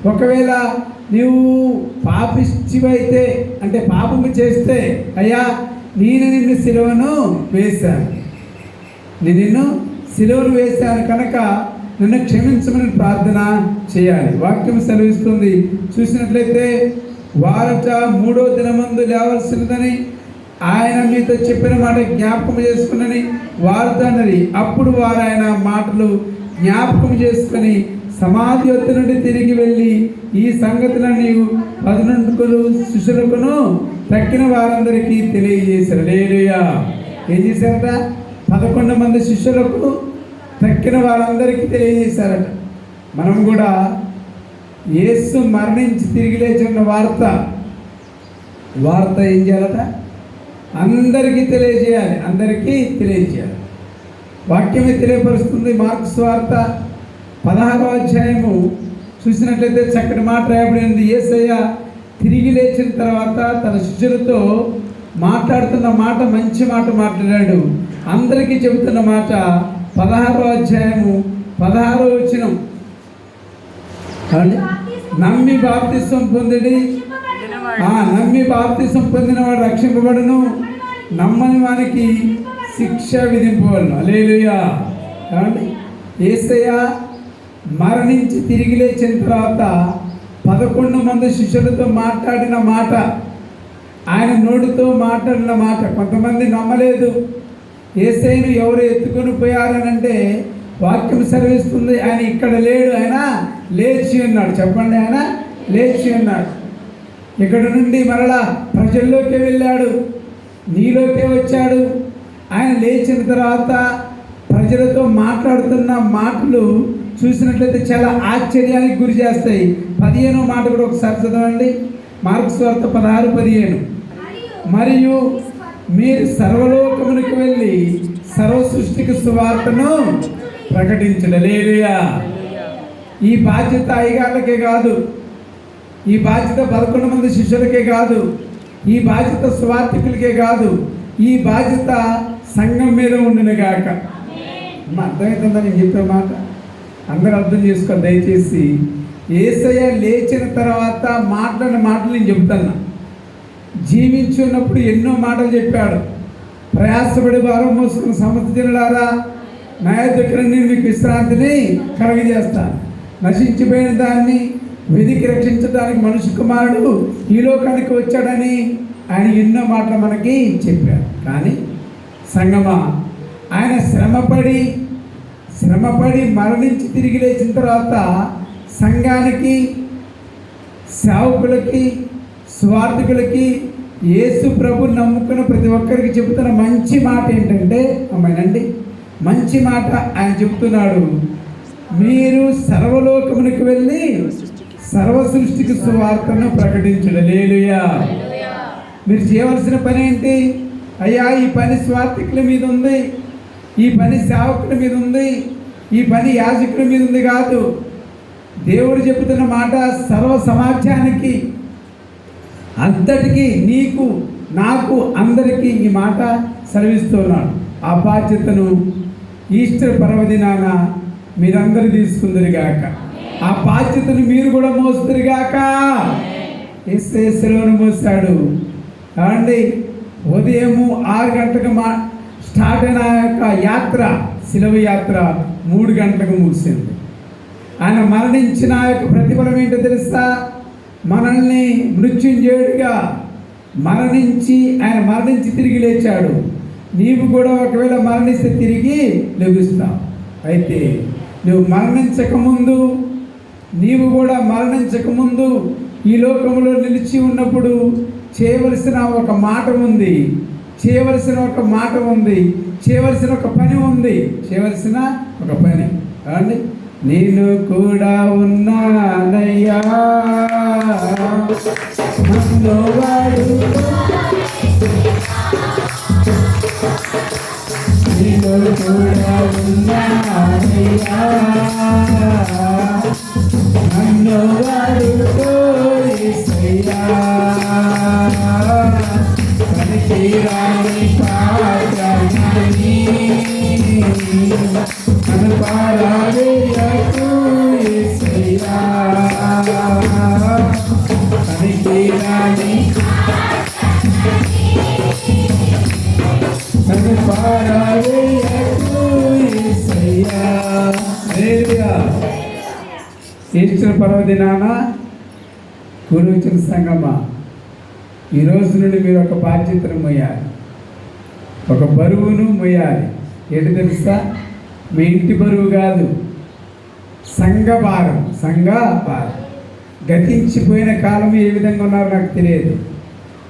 ఒకవేళ నీవు పాపిష్టివైతే అంటే పాపము చేస్తే, అయ్యా నేను నిన్ను సిలువను వేశాను, నిన్ను సిలువను వేశాను కనుక నన్ను క్షమించమని ప్రార్థన చేయాలి. వాక్యం సెలవిస్తుంది. చూసినట్లయితే వారట 3వ దినమందు లేవలసినదని ఆయన మీతో చెప్పిన మాట జ్ఞాపకం చేసుకున్నని వారితో అన్నది. అప్పుడు వారు ఆయన మాటలు జ్ఞాపకం చేసుకొని సమాధి యొద్ద నుండి తిరిగి వెళ్ళి ఈ సంగతులన్నీ 11 శిష్యులకును తక్కిన వారందరికీ తెలియజేశారు. హల్లెలూయా. ఏం చేశారట? 11 మంది శిష్యులకు తక్కిన వారందరికీ తెలియజేశారట. మనం కూడా యేసు మరణించి తిరిగి లేచిన వార్త ఏం చేయాలట? అందరికీ తెలియజేయాలి. అందరికీ తెలియజేయాలి. వాక్యమే తెలియపరుస్తుంది. మార్కు సువార్త 16వ అధ్యాయము చూసినట్లయితే చక్కటి మాట రాయబడింది. యేసయ్య తిరిగి లేచిన తర్వాత తన శిష్యులతో మాట్లాడుతున్న మాట మంచి మాట మాట్లాడాడు. అందరికీ చెబుతున్న మాట 16వ అధ్యాయము 16వ వచనం, నమ్మి బాప్తిసం పొందిడి, నమ్మి బాప్తిసం పొందినవాడు రక్షింపబడును, నమ్మని వానికి శిక్ష విధింపబడును. హల్లెలూయా. కాబట్టి యేసయ్య మరణించి తిరిగి లేచిన తర్వాత 11 మంది శిష్యులతో మాట్లాడిన మాట, ఆయన నోటితో మాట్లాడిన మాట. కొంతమంది నమ్మలేదు. యేసయ్యను ఎవరు ఎత్తుకొని పోయారనంటే వాక్యం సెలవిస్తుంది ఆయన ఇక్కడ లేడు, ఆయన లేచి ఉన్నాడు. చెప్పండి, ఆయన లేచి ఉన్నాడు. ఇక్కడ నుండి మరలా ప్రజల్లోకి వెళ్ళాడు, నీలోకే వచ్చాడు. ఆయన లేచిన తర్వాత ప్రజలతో మాట్లాడుతున్న మాటలు చూసినట్లయితే చాలా ఆశ్చర్యానికి గురి చేస్తాయి. 15వ మాట కూడా ఒకసారి చదవండి. మార్కు సువార్త 16:15. మరియు మీరు సర్వలోకమునికి వెళ్ళి సర్వ సృష్టికి సువార్తను ప్రకటించండి. హల్లెలూయా. ఈ బాధ్యత అయ్యగాళ్ళకే కాదు, ఈ బాధ్యత 11 మంది శిష్యులకే కాదు, ఈ బాధ్యత సువార్థికులకే కాదు, ఈ బాధ్యత సంఘం మీద ఉండును గాక. అర్థమవుతుందా నేను చెప్పే మాట? అందరూ అర్థం చేసుకో దయచేసి. యేసయ్య లేచిన తర్వాత మాట్లాడిన మాటలు నేను చెప్తున్నా. జీవించున్నప్పుడు ఎన్నో మాటలు చెప్పాడు. ప్రయాసపడి భారం మోసుకున్న సమస్త జనులారా నా దగ్గర నేను మీకు విశ్రాంతిని కలగజేస్తాను. నశించిపోయిన దాన్ని వెదికి రక్షించడానికి మనుష్య కుమారుడు ఈ లోకానికి వచ్చాడని ఆయన ఎన్నో మాటలు మనకి చెప్పాడు. కానీ సంగమా, ఆయన శ్రమపడి మరణించి తిరిగి లేచిన తర్వాత సంఘానికి, సేవకులకి, స్వార్థకులకి, యేసు ప్రభు నమ్ముకున్న ప్రతి ఒక్కరికి చెబుతున్న మంచి మాట ఏంటంటే, అమ్మాయినండి, మంచి మాట ఆయన చెప్తున్నాడు. మీరు సర్వలోకమునికి వెళ్ళి సర్వ సృష్టికి సువార్తను ప్రకటించండి. హల్లెలూయా. మీరు చేయవలసిన పని ఏంటి? అయ్యా ఈ పని స్వార్థికుల మీద ఉంది, ఈ పని సేవకుల మీద ఉంది, ఈ పని యాజకుల మీద ఉంది కాదు. దేవుడు చెబుతున్న మాట సర్వ సమాజానికి అంతటికీ, నీకు నాకు అందరికీ ఈ మాట సెలవిస్తున్నాడు. ఆ బాధ్యతను ఈస్టర్ పర్వదినాన మీరందరూ తీసుకుందరుగాక. ఆ బాధ్యతను మీరు కూడా మోస్తురుగాక. యేసయ్య సిలువను మోస్తాడు. కావండి, ఉదయము 6 గంటలకు స్టార్ట్ అయిన యొక్క యాత్ర, సిలువ యాత్ర 3 గంటలకు ముగిసింది. ఆయన మరణించిన యొక్క ప్రతిఫలం ఏంటో తెలుసా? మనల్ని మృత్యుంజయుడిగా ఆయన మరణించి తిరిగి లేచాడు. నీవు కూడా ఒకవేళ మరణిస్తే తిరిగి లెగుస్తావు. అయితే నువ్వు మరణించకముందు ఈ లోకంలో నిలిచి ఉన్నప్పుడు చేయవలసిన ఒక మాట ఉంది, చేయవలసిన ఒక పని ఉంది. అండి, నేను కూడా ఉన్నానయ్యా నన్నోవాడు, నేను కూడా ఉన్నానయ్యా నన్నోవాడు యేసయ్యా, పనికిరాని పాత్రని నన్ను పారావేయకు యేసయ్యా. పనికిరాని నన్ను పారవేయకు యేసయ్యా. హల్లెలూయా. ఈస్టర్ పర్వదినాన కూర్చున్న సంగమా, ఈ రోజు నుండి మీరు ఒక బాధ్యతను మోయాలి, ఒక బరువును మోయాలి. ఏంటి తెలుసా? మీ ఇంటి బరువు కాదు, సంఘ భారం. గతించిపోయిన కాలం ఏ విధంగా ఉన్నారో నాకు తెలియదు.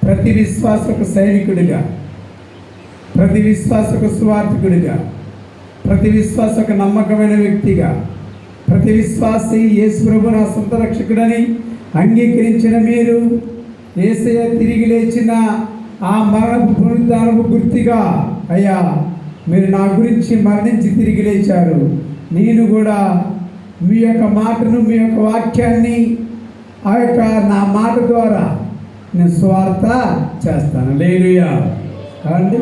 ప్రతి విశ్వాసకు సైనికుడిగా, ప్రతి విశ్వాసకు సువార్థికుడిగా, ప్రతి విశ్వాసకు నమ్మకమైన వ్యక్తిగా, ప్రతి విశ్వాసి యేసు ప్రభువు నా సొంత రక్షకుడని అంగీకరించిన మీరు, యేసయ్య తిరిగి లేచిన ఆ మరణపు పునరుద్ధానపు గుర్తుగా, అయ్యా మీరు నా గురించి మరణించి తిరిగి లేచారు, నేను కూడా మీ యొక్క మాటను, మీ యొక్క వాక్యాన్ని, ఆ యొక్క నా మాట ద్వారా నేను స్వార్థ చేస్తాను. హల్లెలూయా. కాబట్టి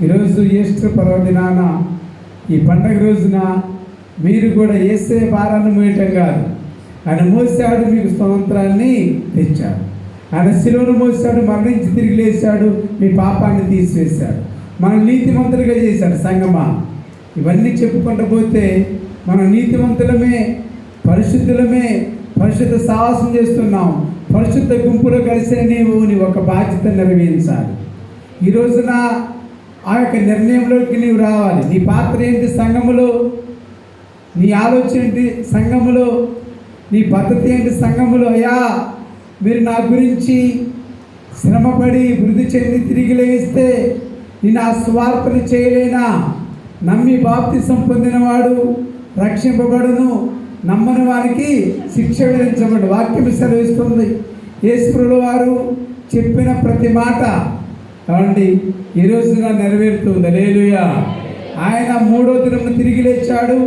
ఈరోజు ఈస్టర్ పర్వదినాన, ఈ పండగ రోజున మీరు కూడా యేసయ్య భారాన్ని మోయటం కాదు, ఆయన మోసాడు, మీకు స్వతంత్రాన్ని తెచ్చాడు. ఆయన శిలువను మోసాడు, మరణించి తిరిగి లేచాడు, మీ పాపాన్ని తీసివేశాడు, మనం నీతిమంతులుగా చేశాడు. సంగమా, ఇవన్నీ చెప్పుకుంటూ పోతే మనం నీతిమంతులమే, పరిశుద్ధులమే, పరిశుద్ధ సాహసం చేస్తున్నాం. పరిశుద్ధ గుంపులో కలిసిన నీవు ఒక బాధ్యత నెరవేర్చాలి. ఈ రోజున ఆ యొక్క నిర్ణయంలోకి నీవు రావాలి. నీ పాత్ర ఏంటి సంఘములో? నీ ఆలోచన ఏంటి సంఘములో? నీ పద్ధతి ఏంటి సంఘములో? అయ్యా మీరు నా గురించి శ్రమపడి వృద్ధి చెంది తిరిగి లేస్తే నేను ఆ స్వార్థను చేయలేనా? నమ్మి బాప్తిసం పొందినవాడు రక్షింపబడును, నమ్మని వారికి శిక్ష విధించబడు. వాక్యం సెలవిస్తుంది. యేసు వారు చెప్పిన ప్రతి మాట కాబట్టి ఈ రోజున నెరవేరుతుంది. హల్లెలూయా. ఆయన 3వ దినమున తిరిగి లేచాడు,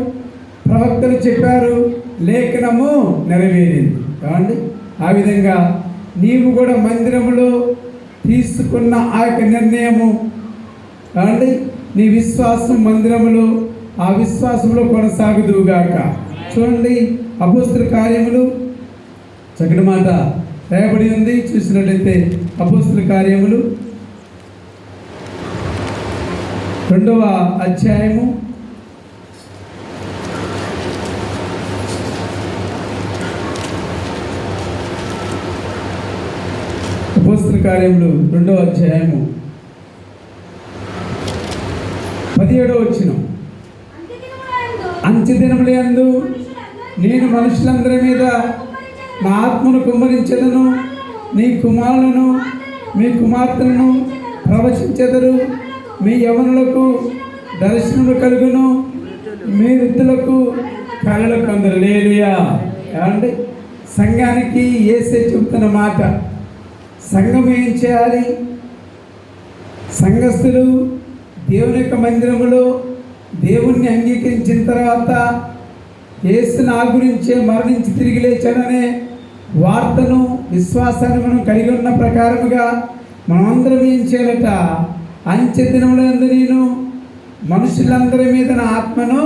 ప్రవక్తలు చెప్పారు, లేఖనము నెరవేరింది. కాబట్టి ఆ విధంగా నీవు కూడా మందిరములో తీసుకున్న ఆ యొక్క నిర్ణయము, కాబట్టి నీ విశ్వాసం మందిరములో, ఆ విశ్వాసంలో కొనసాగుదువుగాక. చూడండి, అపోస్తల కార్యములు చక్కటి మాట రాయబడి ఉంది. చూసినట్లయితే అపోస్తల కార్యములు 2వ అధ్యాయము 2వ అధ్యాయము 17వ వచనం. అంత్యదినములందు నేను మనుషులందరి మీద నా ఆత్మను కుమ్మరించెదను, నీ కుమారులను మీ కుమార్తెలను ప్రవచించెదరు, మీ యవనులకు దర్శనములు కలుగును, మీ వృద్ధులకు కలలు కొందరు. హల్లెలూయా. ఏమండి? సంఘానికి యేసే చెబుతున్న మాట. సంఘం ఏం చేయాలి? సంఘస్థులు దేవుని యొక్క మందిరములో దేవుణ్ణి అంగీకరించిన తర్వాత యేసు నా గురించే మరణించి తిరిగి లేచాడనే వార్తను, విశ్వాసాన్ని మనం కలిగి ఉన్న ప్రకారముగా మనమందరం ఏం చేయాలట? అంత్యదినములందు నేను మనుషులందరి మీద నా ఆత్మను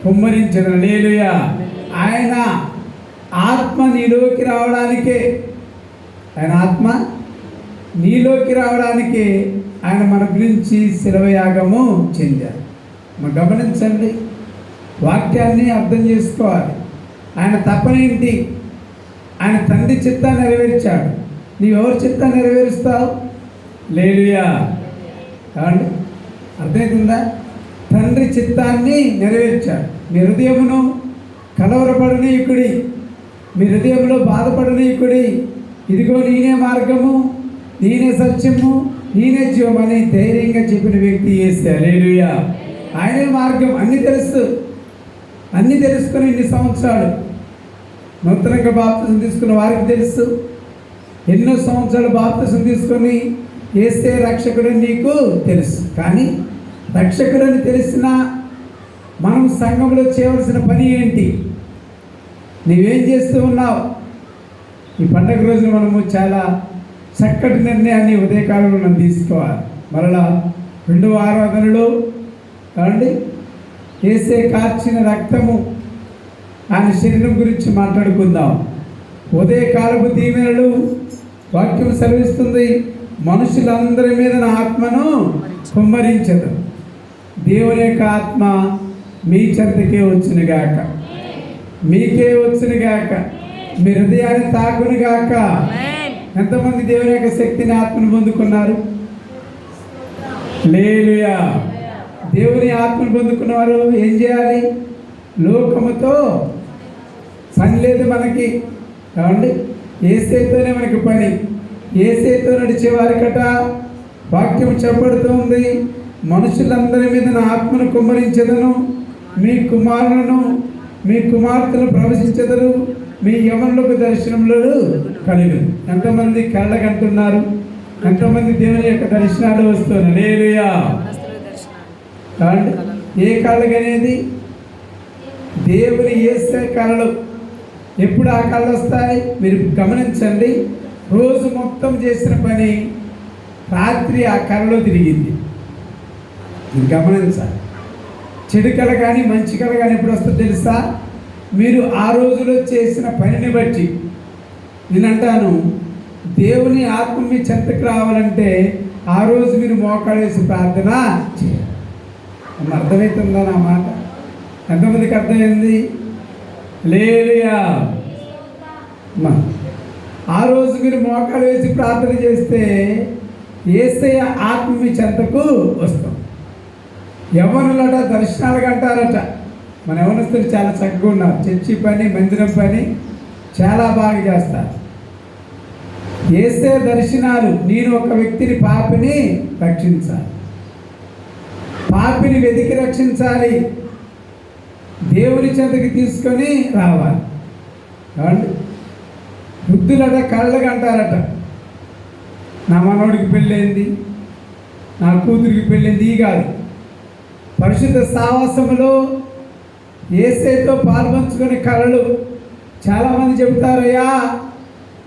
కుమ్మరించను. హల్లెలూయా. ఆయన ఆత్మ నీలోకి రావడానికే, ఆయన ఆత్మ నీలోకి రావడానికే ఆయన మన గురించి శిలవయాగము చెందారు. మనం గమనించండి, వాక్యాన్ని అర్థం చేసుకోవాలి. ఆయన తపనేంటి? ఆయన తండ్రి చిత్తాన్ని నెరవేర్చాడు. నీవెవరి చిత్తాన్ని నెరవేరుస్తావు? హల్లెలూయా. కావండి, అర్థమవుతుందా? తండ్రి చిత్తాన్ని నెరవేర్చాడు. మీ హృదయమును కలవరపడనీయుకుడి, మీ హృదయంలో బాధపడనీయుకుడి. ఇదిగో నేనే మార్గము, నేనే సత్యము, నేనే జీవం అని ధైర్యంగా చెప్పిన వ్యక్తి యేసే. హల్లెలూయా. ఆయనే మార్గం. అన్నీ తెలుసుకుని ఇన్ని సంవత్సరాలు నూతనంగా బాప్తిసం తీసుకున్న వారికి తెలుసు. ఎన్నో సంవత్సరాలు బాప్తిసం తీసుకొని యేసే రక్షకుడని నీకు తెలుసు. కానీ రక్షకుడని తెలిసిన మనం సంఘంలో చేయవలసిన పని ఏంటి? నీవేం చేస్తూ ఉన్నావు? ఈ పండగ రోజున మనము చాలా చక్కటి నిర్ణయాన్ని ఉదయకాలంలో మనం తీసుకోవాలి. మరలా 2వ ఆరాధనలో కావండి యేసే కార్చిన రక్తము, ఆయన శరీరం గురించి మాట్లాడుకుందాం. ఉదయకాలపు దీవెనలు వాక్యం సెలవిస్తుంది, మనుషులందరి మీద నా ఆత్మను కుమ్మరించదు. దేవుని యొక్క ఆత్మ మీ చెంతకే వచ్చునుగాక, మీకే వచ్చునుగాక, మీ హృదయాన్ని తాకునుగాక. ఎంతమంది దేవుని యొక్క శక్తిని ఆత్మను పొందుకున్నారు? హల్లెలూయా. దేవుని ఆత్మను పొందుకున్నవారు ఏం చేయాలి? లోకముతో పని లేదు మనకి, కావండి. యేసుతోనే మనకి పని. యేసుతో నడిచేవారికట వాక్యం చెప్పబడుతుంది, మనుషులందరి మీద నా ఆత్మను కుమ్మరించెదను, మీ కుమారులను మీ కుమార్తెను ప్రవశించెదరు, మీ యవనులకు దర్శనములు కలుగును. ఎంతమంది కళ్ళకంటున్నారు? ఎంతమంది దేవుని యొక్క దర్శనాలు వస్తున్నాయి? హల్లెలూయా. కావండి. ఏ కళ్ళకి అనేది? దేవుని యేసే కళలు. ఎప్పుడు ఆ కళ్ళు వస్తాయి? మీరు గమనించండి. రోజు మొత్తం చేసిన పని రాత్రి ఆ కళలో తిరిగింది. మీరు గమనించాలి. చెడు కళ కానీ మంచి కళ కానీ ఎప్పుడు వస్తుందో తెలుసా? మీరు ఆ రోజులో చేసిన పనిని బట్టి. నేను అంటాను, దేవుని ఆత్మ మీ చెంతకు రావాలంటే ఆ రోజు మీరు మోకాడేసి ప్రార్థన చేయాలి. అర్థమవుతుందా నా మాట? ఎంతమందికి అర్థమైంది? హల్లెలూయా. ఆ రోజు మీరు మోకాలు వేసి ప్రార్థన చేస్తే యేసయ్య ఆత్మ మీ చెంతకు వస్తాం. యవ్వనులట దర్శనాలుగా అంటారట. మన యవ్వనస్తులు చాలా చక్కగా ఉన్నారు. చర్చి పని, మందిరం పని చాలా బాగా చేస్తారు. యేసయ్య దర్శనాలు, నేను ఒక వ్యక్తిని, పాపిని రక్షించాలి, పాపిని వెతికి రక్షించాలి, దేవుని చెంతకి తీసుకొని రావాలి. కాబట్టి వృద్ధులట కళ్ళగా అంటారట, నా మనవడికి పెళ్ళైంది, నా కూతురికి పెళ్ళైంది. ఈ కాదు, పరిశుద్ధ సావాసములో యేసయ్యతో పాల్పంచుకునే కళలు. చాలామంది చెబుతారయ్యా,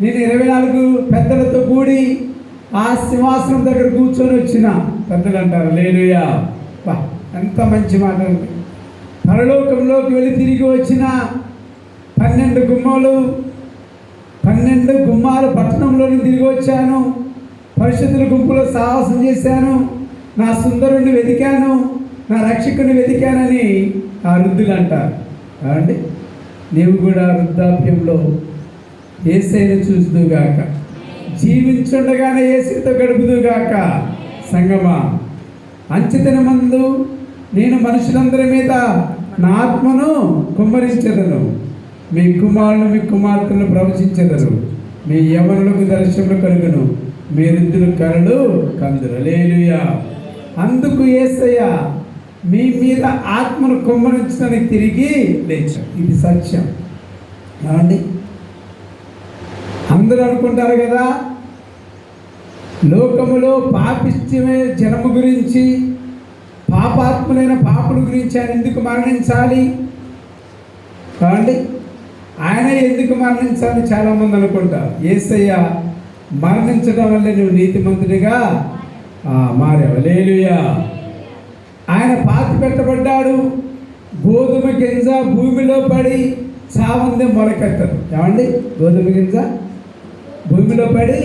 నేను 24 పెద్దలతో కూడి ఆ సింహాసనం దగ్గర కూర్చొని వచ్చిన. పెద్దలు అంటారు. హల్లెలూయా. బా, ఎంత మంచి మాట ఉంది. పరలోకంలోకి వెళ్ళి తిరిగి వచ్చిన 12 గుమ్మాలు పట్టణంలోని తిరిగి వచ్చాను, పరిశుద్ధుల గుంపులో సాహసం చేశాను, నా సుందరుడిని వెతికాను, నా రక్షకుని వెతికానని ఆ వృద్ధులు అంటారు. కాబట్టి నీవు కూడా వృద్ధాప్యంలో యేసయ్యను చూస్తుగాక, జీవించుండగానే యేసయ్యతో గడుపుదుగాక. సంగమా, అంచెదినమందు నేను మనుషులందరి మీద నా ఆత్మను కుమ్మరించెదను, మీ కుమారులు మీ కుమార్తెలను ప్రవచించెదరు, మీ యవనులకు దర్శనములు కలుగును, మీ వృద్ధులు కలలు కందురు. హల్లెలూయా. అందుకు యేసయ్య మీ మీద ఆత్మను కుమ్మరించడానికి తిరిగి లేచాడు. ఇది సత్యం. కావండి. అందరూ అనుకుంటారు కదా, లోకములో పాపిష్టిమే జనము గురించి, పాపాత్ములైన పాపుల గురించి ఆయన ఎందుకు మరణించాలి? కావండి. ఆయన ఎందుకు మరణించాలని చాలామంది అనుకుంటారు. యేసయ్య మరణించడం వల్ల నువ్వు నీతిమంతుడిగా మారావు. హల్లెలూయా. ఆయన పాతి పెట్టబడ్డాడు. గోధుమ గింజ భూమిలో పడి సావందే మొలకెత్తదు. ఏమండి? గోధుమ గింజ భూమిలో పడి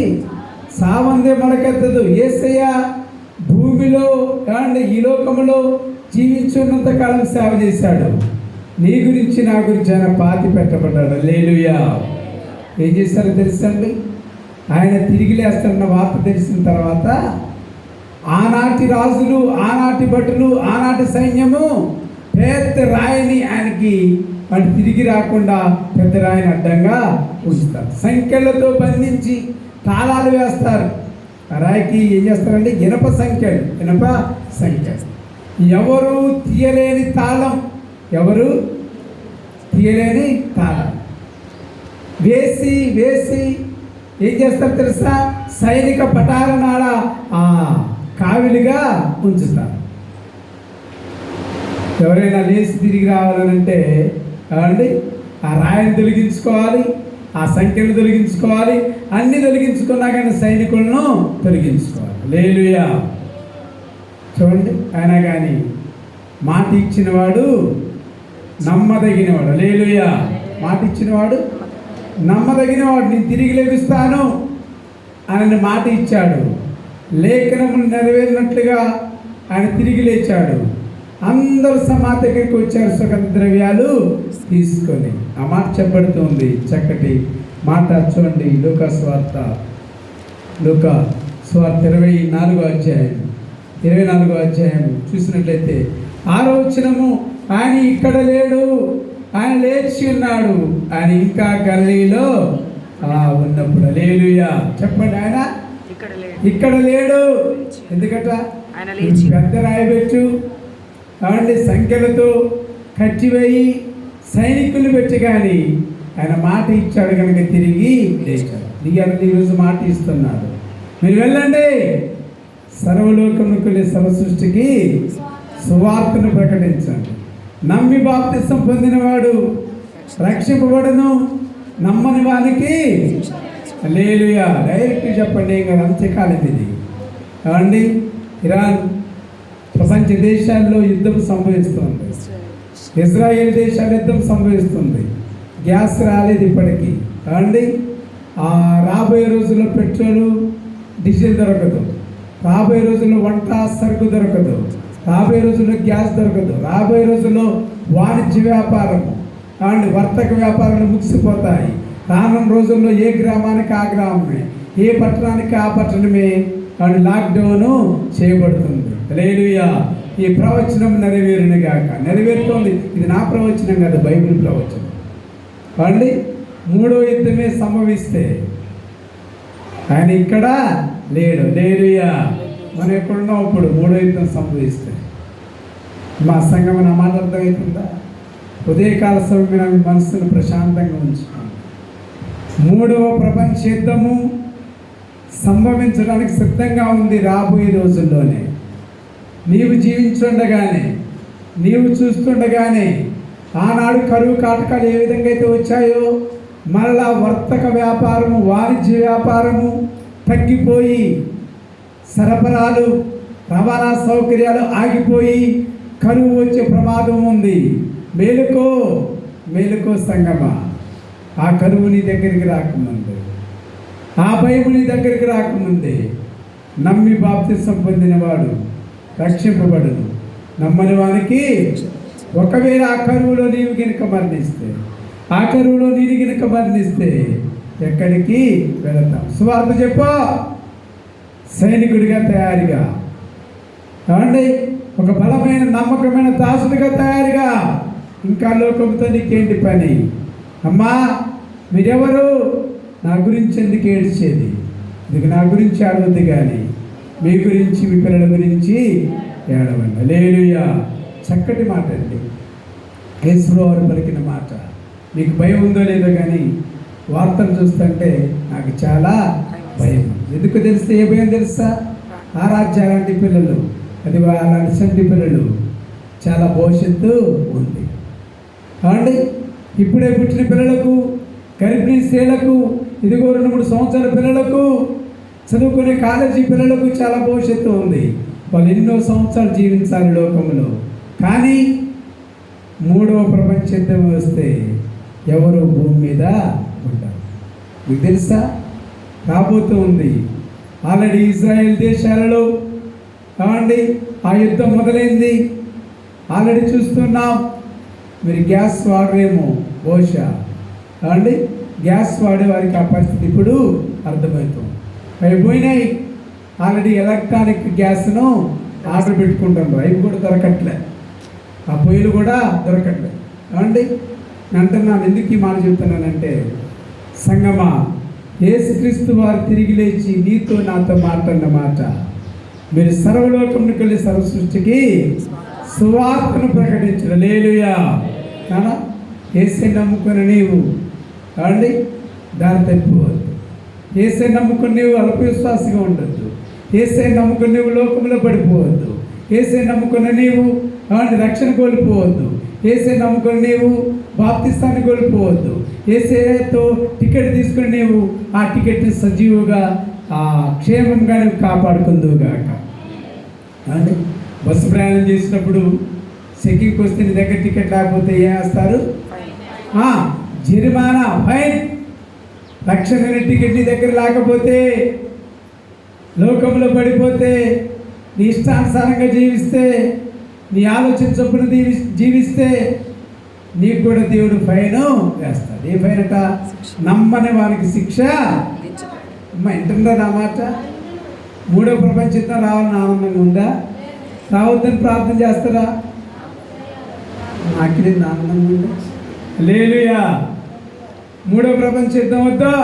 సావందే మొలకెత్తదు. యేసయ్య భూమిలో, ఏమండి, ఈ లోకంలో జీవించున్నంత కాలం సేవ చేశాడు. నీ గురించి నా గురించి ఆయన పాతి పెట్టబడ్డాడు. హల్లెలూయా. ఏం చేశారో తెలుసండి? ఆయన తిరిగి లేస్తాడన్న వార్త తెలిసిన తర్వాత ఆనాటి రాజులు, ఆనాటి భటులు, ఆనాటి సైన్యము పెద్ద రాయిని ఆయనకి వాడు తిరిగి రాకుండా పెద్ద రాయిని అడ్డంగా ఉంచుతారు. సంఖ్యలతో బంధించి తాళాలు వేస్తారు. ఆ రాయికి ఏం చేస్తారంటే ఇనప సంఖ్యలు. ఎవరు తీయలేని తాళం, ఎవరు తీయలేని తాళం వేసి వేసి ఏం చేస్తారు తెలుసా? సైనిక పటాలనాడ కావిలిగా ఉంచుతారు. ఎవరైనా లేచి తిరిగి రావాలనంటే కావండి, ఆ రాయిని తొలగించుకోవాలి, ఆ సంఖ్యను తొలగించుకోవాలి, అన్ని తొలగించుకున్నా కానీ సైనికులను తొలగించుకోవాలి. హల్లెలూయా. చూడండి, ఆయన కానీ మాట ఇచ్చినవాడు నమ్మదగినవాడు. హల్లెలూయా. మాట ఇచ్చినవాడు నమ్మదగిన వాడు, నేను తిరిగి లేపిస్తాను అని మాట ఇచ్చాడు. లేఖనములు నెరవేరినట్లుగా ఆయన తిరిగి లేచాడు. అందరూ సమాధి దగ్గరికి వచ్చారు సుగంధ ద్రవ్యాలు తీసుకొని. ఆ మాట చెప్పబడుతుంది, చక్కటి మాట. చూడండి, లూకా స్వార్త 24వ అధ్యాయం చూసినట్లయితే 6వ వచనము, ఆయన ఇక్కడ లేడు, ఆయన లేచి ఉన్నాడు, ఆయన ఇంకా గలీలో ఉన్నప్పుడు. హల్లెలూయా చెప్పండి. ఆయన ఇక్కడ లేడు. ఎందుకట? పెద్ద రాయబెట్టు అవండి, సంఖ్యలతో కట్టివేయి సైనికులు పెట్టి, కానీ ఆయన మాట ఇచ్చాడు కనుక తిరిగి లేచాడు. ఈరోజు మాట ఇస్తున్నాడు, మీరు వెళ్ళండి, సర్వలోకములకు సర్వ సృష్టికి సువార్తను ప్రకటించండి. నమ్మి బాప్తిసం పొందినవాడు రక్షింపబడును, నమ్మని వానికి హల్లెలూయా. డైరెక్ట్ చెప్పండి, ఇంకా అంత్యకాలం ఇది. కావండి, ఇరాన్ ప్రపంచ దేశాల్లో యుద్ధం సంభవిస్తుంది, ఇజ్రాయేల్ దేశాల యుద్ధం సంభవిస్తుంది. గ్యాస్ రాలేదు ఇప్పటికీ. కావండి, రాబోయే రోజుల్లో పెట్రోలు డీజిల్ దొరకదు, రాబోయే రోజుల్లో వంట సరుకు దొరకదు, రాబోయే రోజుల్లో గ్యాస్ దొరకదు, రాబోయే రోజుల్లో వాణిజ్య వ్యాపారము అండ్ వర్తక వ్యాపారాలు ముగిసిపోతాయి. రానున్న రోజుల్లో ఏ గ్రామానికి ఆ గ్రామమే, ఏ పట్టణానికి ఆ పట్టణమే అండ్ లాక్డౌను చేయబడుతుంది. హల్లెలూయా. ఈ ప్రవచనం నెరవేరునుగాక. నెరవేరుతోంది. ఇది నా ప్రవచనం కాదు, బైబిల్ ప్రవచనం. అండి, 3వ యుద్ధమే సంభవిస్తే ఆయన ఇక్కడ లేడు. హల్లెలూయా. మనం ఎక్కడున్నాం ఇప్పుడు? 3వ యుద్ధం సంభవిస్తే మా సంఘం నా మాట అర్థమవుతుందా? ఉదయకాల సమయం మనసును ప్రశాంతంగా ఉంచుకోండి. 3వ ప్రపంచ యుద్ధము సంభవించడానికి సిద్ధంగా ఉంది రాబోయే రోజుల్లోనే. నీవు జీవించుండగానే, నీవు చూస్తుండగానే, ఆనాడు కరువు కాటకాలు ఏ విధంగా అయితే వచ్చాయో మరలా వర్తక వ్యాపారము, వాణిజ్య వ్యాపారము తగ్గిపోయి, సరఫరాలు, రవాణా సౌకర్యాలు ఆగిపోయి కరువు వచ్చే ప్రమాదం ఉంది. మేలుకో, మేలుకో సంగమా. ఆ కరువు నీ దగ్గరికి రాకముందే, ఆ భయం నీ దగ్గరికి రాకముందే నమ్మి బాప్తిసం పొందినవాడు రక్షింపబడును, నమ్మని వానికి. ఒకవేళ ఆ కరువులో నీవు గినక మరణిస్తే, ఆ కరువులో నీవు గినక మరణిస్తే ఎక్కడికి వెళతాం? సువార్త చెప్పు. సైనికుడిగా తయారుగా, కావండి, ఒక బలమైన నమ్మకమైన దాసుడిగా తయారుగా. ఇంకా లోకంతో నీకేంటి పని? అమ్మా, మీరెవరు? నా గురించి ఎందుకు ఏడ్చేది? ఇది నా గురించి ఆడవద్దు, కానీ మీ గురించి, మీ పిల్లల గురించి ఏడవండి. హల్లెలూయా. చక్కటి మాట అండి, యేసువారు పలికిన మాట. మీకు భయం ఉందో లేదో, కానీ వార్తలు చూస్తుంటే నాకు చాలా భయం. ఎందుకు తెలిస్తే? ఏ భయం తెలుసా? ఆరాధ్య లాంటి పిల్లలు, అది అలాంటి సంటి పిల్లలు చాలా భవిష్యత్తు ఉంది. కావండి, ఇప్పుడే పుట్టిన పిల్లలకు, గర్భిణీ స్త్రీలకు, ఇదిగో 2-3 సంవత్సరాల పిల్లలకు, చదువుకునే కాలేజీ పిల్లలకు చాలా భవిష్యత్తు ఉంది. వాళ్ళు ఎన్నో సంవత్సరాలు జీవించాలి లోకంలో. కానీ 3వ ప్రపంచ యుద్ధం వస్తే ఎవరు భూమి మీద ఉంటారు? మీకు తెలుసా? రాబోతూ ఉంది. ఆల్రెడీ ఇజ్రాయెల్ దేశాలలో కావండి ఆ యుద్ధం మొదలైంది. ఆల్రెడీ చూస్తున్నాం. మీరు గ్యాస్ వాడరేమో బహుశా, కావండి గ్యాస్ వాడే వారికి ఆ పరిస్థితి ఇప్పుడు అర్థమవుతుంది. అవి పోయినాయి. ఆల్రెడీ ఎలక్ట్రానిక్ గ్యాస్ను ఆర్డర్ పెట్టుకుంటారు, అవి కూడా దొరకట్లే, ఆ పొయ్యిలు కూడా దొరకట్లేదు. కావండి అంటున్నాను. ఎందుకు ఈ మాట చెప్తున్నానంటే, సంగమా, యేసుక్రీస్తు వారు తిరిగి లేచి నీతో నాతో మాట్లాడిన మాట, మీరు సర్వలోకమునికి వెళ్ళి సర్వ సృష్టికి సువార్తను ప్రకటించడం. హల్లెలూయా. కానా యేసే నమ్ముకుని నీవు కావండి దారి తప్పిపోవద్దు. యేసే నమ్ముకుని నీవు అల్పవిశ్వాసంగా ఉండొద్దు. యేసే నమ్ముకుని నీవు లోకంలో పడిపోవద్దు. యేసే నమ్ముకుని నీవు కావండి రక్షణ కోల్పోవద్దు. యేసే నమ్ముకుని నీవు బాప్తిస్తాన్ని కోల్పోవద్దు. యేసేతో టికెట్ తీసుకుని నీవు ఆ టికెట్ని సజీవుగా క్షేమంగా నువ్వు కాపాడుకుందువుగాక. అండి, బస్సు ప్రయాణం చేసినప్పుడు చెకింగ్కి వస్తే నీ దగ్గర టికెట్ లేకపోతే ఏం వేస్తారు? జరిమానా, ఫైన్. రక్షణ టికెట్ నీ దగ్గర లేకపోతే, లోకంలో పడిపోతే, నీ ఇష్టానుసారంగా జీవిస్తే, నీ ఆలోచన చొప్పున జీవిస్తే నీకు కూడా దేవుడు ఫైన్ వేస్తాడు. ఏ ఫైన్ అట? నమ్మని వారికి శిక్ష. అమ్మ వింటుందా నా మాట? మూడో ప్రపంచ యుద్ధం రావాలని ఆనందంగా ఉందా? రావద్దని ప్రార్థన చేస్తారా? నాకే ఆనందంగా ఉందా? హల్లెలూయా. మూడో ప్రపంచ యుద్ధం వద్దా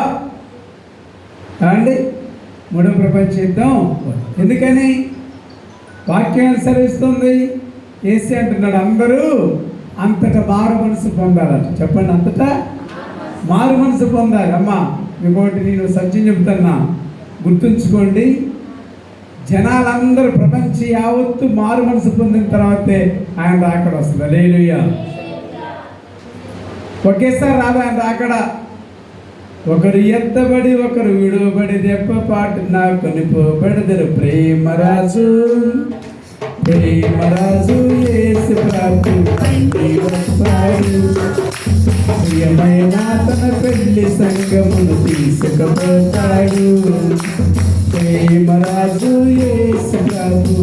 అండి? మూడో ప్రపంచ యుద్ధం ఎందుకని? వాక్యం అనుసరిస్తుంది. యేసు అంటున్నాడు అందరూ అంతటా మారు మనసు పొందాలట. చెప్పండి, అంతటా మారు మనసు పొందాలి. అమ్మా ఇంకోటి నేను సత్యం చెప్తున్నా, గుర్తుంచుకోండి. జనాలందరూ ప్రపంచ యావత్తు మారు మనసు పొందిన తర్వాతే ఆయన రాకడ వస్తుంది. హల్లెలూయా. ఒకేసారి రాదు ఆయన రాకడ. ఒకరు ఎత్తబడి ఒకరు విడువబడి దెబ్బపాటు నా కొనిపోబడదరు. ప్రేమరాజు ప్రేమరాజు యేసు ప్రభు వస్తాడు. ప్రియమైన తన పెళ్లి సంగమును తీసుకుపోతాడు. ప్రేమరాజు యేసు ప్రభు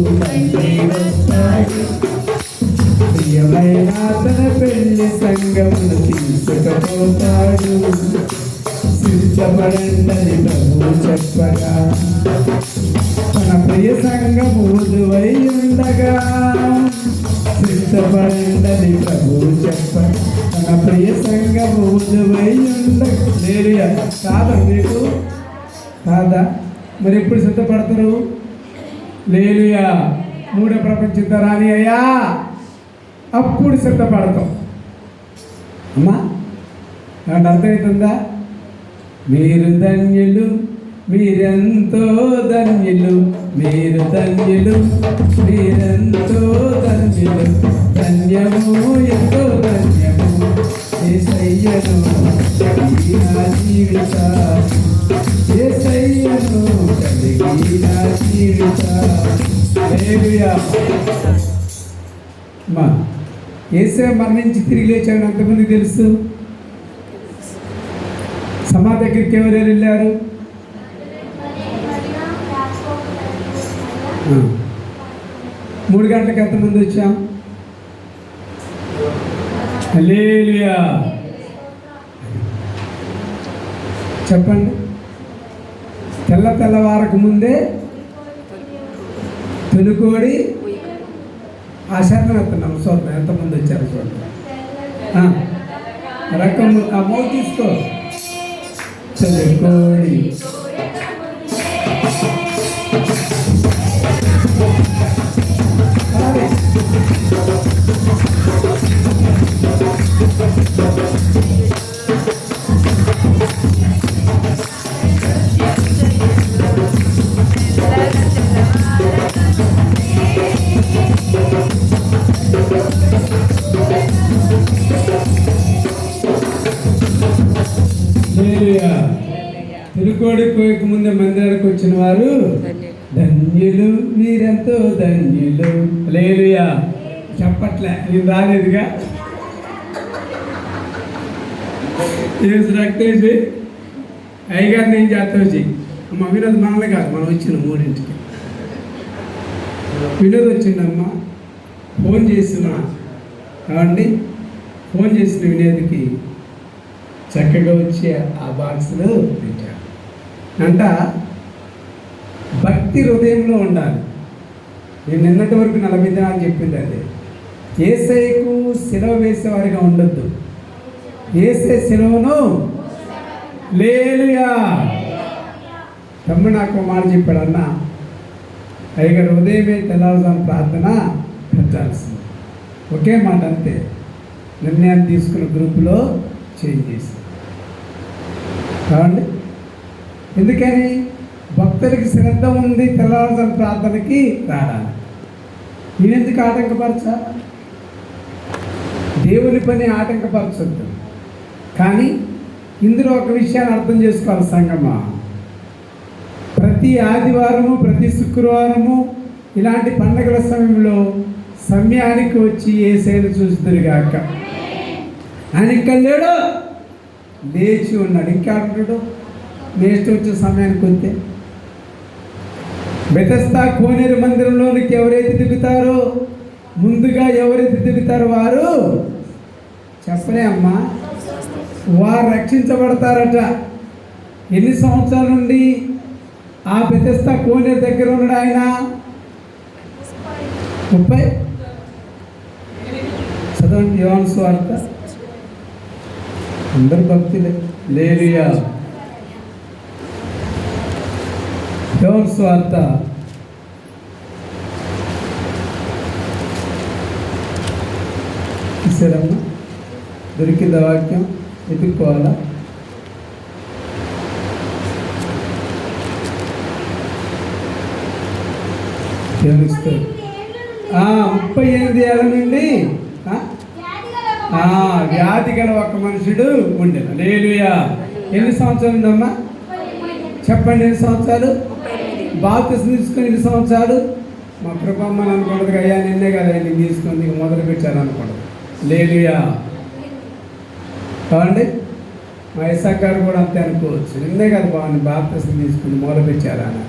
వస్తాడు. ప్రియమైన తన పెళ్లి సంగమును తీసుకుపోతాడు. సిద్ధపడండి ప్రభు చెప్పగా, తన ప్రియ సంగము వధువై ఉండగా. సిద్ధపడండి ప్రభు చెప్పగా, తన ప్రియ సంగము వధువై ఉండగా. లేరియా కాదా మీకు? కాదా? మరి ఎప్పుడు సిద్ధపడతారు? లేరియా. మూడో ప్రపంచ యుద్ధం రాని అయ్యా, అప్పుడు సిద్ధపడతాం. అమ్మా ఏమన్నా అర్థమవుతుందా? మీరు ధన్యులు, మీరెంతో ధన్యులు, మీరు ధన్యులు, మీరెంతో ధన్యులు. ధన్యము ఎంతో ధన్యము యేసయ్యను కలిగి నా జీవిత. యేసయ్యను కలిగి నా జీవిత. హల్లెలూయా. అమ్మా యేసే మరణించి తిరిగి లేచాడు ఎంతమంది తెలుసు? సమాధి దగ్గరికి ఎవరెవరు వెళ్ళారు? 3 గంటలకు ఎంతమంది వచ్చాం? హల్లెలూయా. చెప్పండి. తెల్లవారకు ముందే తొలికోడి ఆ శరణం ఎత్తున్నాము. చూద్దాం ఎంతమంది వచ్చారు చూద్దాం. రకం ఆ మౌ తీసుకో. తొలికోడి తిరుకోడి కోయక ముందే మందిరానికి వచ్చిన వారు ధన్యులు, మీరెంతో ధన్యులు. హల్లెలూయా. చెప్పట్లే, నేను రాలేదుగా. రక్తేసి అయ్యగారు నేను చేస్తావు. అమ్మ వినోద్ మనలే కాదు, మనం వచ్చిన 3ంటికి వినోద్ వచ్చిండమ్మా. ఫోన్ చేసిన కావండి, ఫోన్ చేసిన వినోద్కి చక్కగా వచ్చి ఆ బాక్స్లో పెట్టాడు. అంట భక్తి హృదయంలో ఉండాలి. నేను నిన్నటి వరకు 40 దినాలు చెప్పింది అదే. యేసయ్యకు సిలువ వేసేవారిగా ఉండొద్దు. యేసే సిలువను హల్లెలూయా. తమ్ముడు నాకు మాట చెప్పాడు, అన్న అయ్యగారు ఉదయమే తెల్లవారుజామున ప్రార్థన పెట్టాల్సింది. ఒకే మాట అంతే. నిర్ణయాన్ని తీసుకున్న గ్రూపులో చేంజ్ చేసి కావండి. ఎందుకని? భక్తులకి శ్రద్ధ ఉంది తెల్లవారుజామున ప్రార్థనకి రావడానికి. నేనెందుకు ఆటంకపరచా? దేవుని పని ఆటంకపరచొద్దు. కానీ ఇందులో ఒక విషయాన్ని అర్థం చేసుకోవాలి సంగమా. ప్రతి ఆదివారము ప్రతి శుక్రవారము ఇలాంటి పండగల సమయంలో సమయానికి వచ్చి యేసయ్యను చూస్తురుగాక. ఆయన ఇంకా లేడు, లేచి ఉన్నాడు. ఇంకా ఉంటాడు. నెక్స్ట్ వచ్చే సమయానికి వస్తే బెతస్దా కోనేరు మందిరంలోనికి ఎవరైతే దిగుతారో, ముందుగా ఎవరైతే దిగుతారో వారు చెప్పలే అమ్మా, వారు రక్షించబడతారట. ఎన్ని సంవత్సరాల నుండి ఆ బెతస్దా కోనేరు దగ్గర ఉన్నాడు ఆయన? 30. చదవండి యోహాను సువార్త. అందరు భక్తులే. హల్లెలూయా. యోహాను సువార్త 7 దొరికిందా వాక్యం? ఎదుర్కోవాలా? తెలుస్తుంది. 38 ఏళ్ళ నుండి వ్యాధి గల ఒక మనుషుడు ఉండేది. హల్లెలూయా. ఎన్ని సంవత్సరాలు ఉందమ్మా చెప్పండి? ఎన్ని సంవత్సరాలు? బాప్తిసం తీసుకుని ఎన్ని సంవత్సరాలు? మా కృపమ్మని అనుకోండి, అయ్యా నిన్నే కదా నీకు తీసుకొని మొదలు పెట్టారు అనుకోండి. హల్లెలూయా. కావండి, మా ఇసాక్ గారు కూడా అంతే అనుకోవచ్చు, నిన్నే కదా బాగుంది బాప్తిసం తీసుకుని మొదలు పెట్టారా అని.